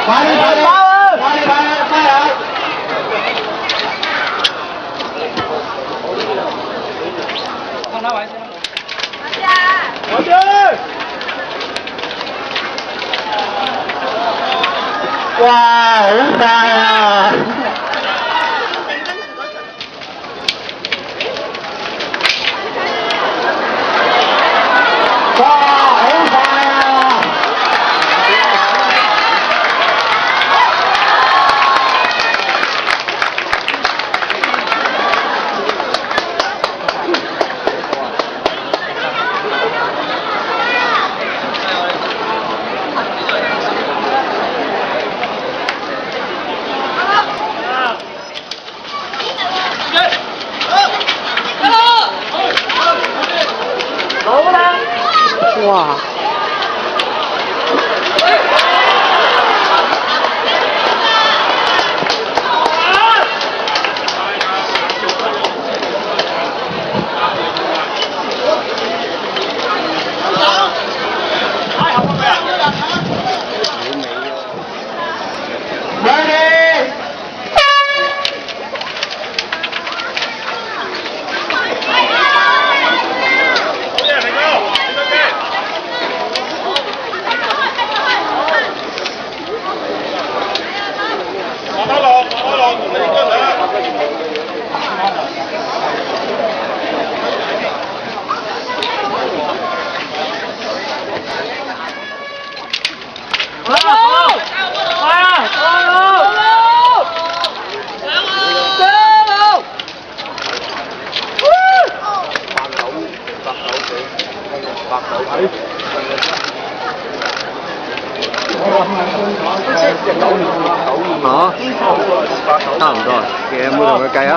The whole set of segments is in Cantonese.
快啲快啲，快啲快啲，加油！放他玩先。我去！哇，好快啊！哇，好快啊！哇！差唔多，其實有冇同佢計啊？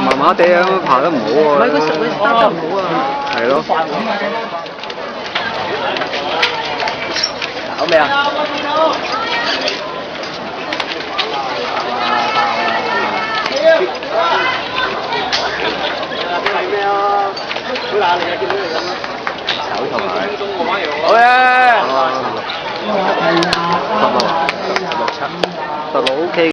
麻麻地啊，爬得唔好喎。唔係佢實佢擔得唔好啊。係咯。好未啊？係咩啊？好難嚟啊！見到你咁啊！手同埋。好嘅。16、17、16 OK。